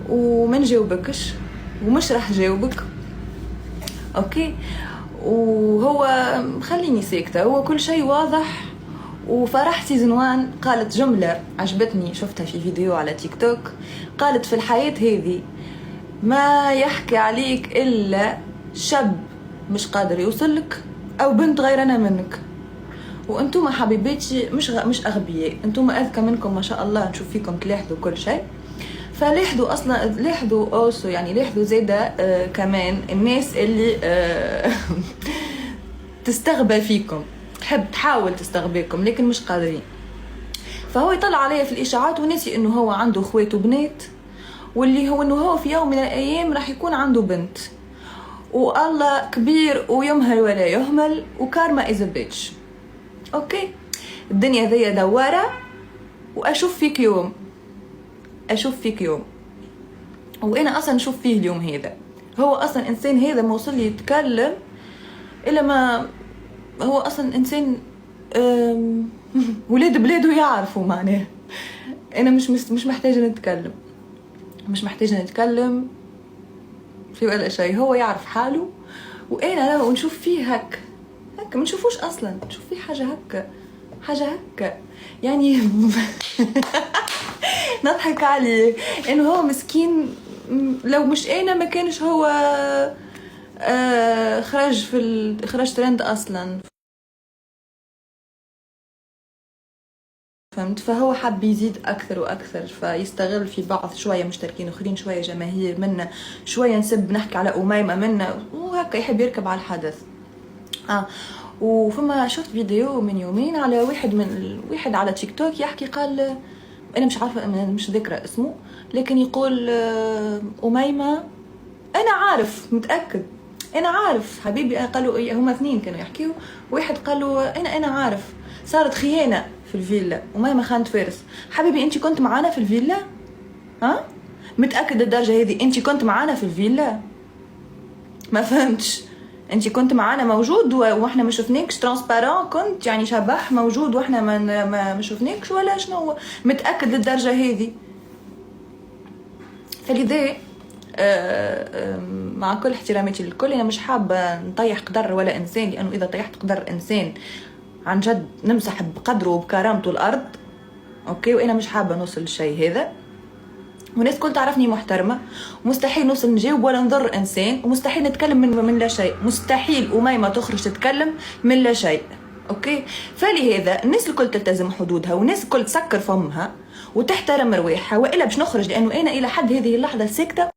وما نجاوبكش ومش راح جاوبك. اوكي، وهو خليني ساكته، هو كل شيء واضح. وفرح سيزون 1 قالت جمله عجبتني، شفتها في فيديو على تيك توك. قالت في الحياه هذه ما يحكي عليك الا شاب مش قادر يوصلك او بنت غيرنا منك. وانتم حبيباتي مش اغبياء، انتم اذكى منكم ما شاء الله، نشوف فيكم تلاحظوا كل شيء. فلاحظوا اصلا، لاحظوا اوسو يعني، لاحظوا زيدا كمان الناس اللي تستغبى فيكم، تحب تحاول تستغبيكم لكن مش قادرين. فهو يطلع عليا في الاشاعات ونسي انه هو عنده اخوات وبنات، واللي هو انه هو في يوم من الايام راح يكون عنده بنت، والله كبير ويمهل ولا يهمل، وكارما از بيتش. اوكي، الدنيا ذي دوارة، واشوف فيك يوم، اشوف فيك يوم. وانا اصلا نشوف فيه اليوم هذا. هو اصلا انسان هذا ما وصل لي يتكلم الا ما هو اصلا انسان ولاد بلاده يعرفوا معناه. انا مش محتاجه نتكلم، مش محتاجه نتكلم في ولا شيء، هو يعرف حاله. وانا له نشوف فيه هك ما نشوفوش اصلا، نشوف فيه حاجه هكا يعني. نضحك عليه انه هو مسكين، لو مش انا ما كانش هو خرج ترند اصلا، فهمت؟ فهو حب يزيد اكثر واكثر، فيستغل في بعض، شويه مشتركين اخرين، شويه جماهير منا، شويه نسب نحكي على اميمه منا، وهكا يحب يركب على الحدث. وفما شفت فيديو من يومين على واحد على تيك توك يحكي، قال انا مش عارفه، مش ذاكره اسمه، لكن يقول اميمه انا عارف، متاكد انا عارف حبيبي. قالوا هما اثنين كانوا يحكيوا، واحد قالوا انا عارف صارت خيانه في الفيلا، اميمه خانت فارس. حبيبي انت كنت معانا في الفيلا؟ ها، متاكد الدرجه هذه انت كنت معانا في الفيلا؟ ما فهمتش، انت كنت معانا موجود واحنا ما شفناكش ترانسبارون، كنت يعني شبح موجود واحنا ما شفناكش، ولا شنو؟ متاكد للدرجه هذه؟ فلذا مع كل احتراماتي للكل، انا مش حابه نطيح قدر ولا انسان، لانه اذا طيحت قدر انسان عن جد نمسح بقدره وبكرامته الارض. اوكي، وانا مش حابه نوصل للشيء هذا. والناس كل تعرفني محترمه، ومستحيل نوصل نجاوب ولا نضر انسان، ومستحيل نتكلم من لا شيء، مستحيل اميمه تخرج تتكلم من لا شيء. اوكي، فلهذا الناس الكل تلتزم حدودها، والناس الكل تسكر فمها وتحترم رواحها، والا باش نخرج، لانه انا الى حد هذه اللحظه ساكته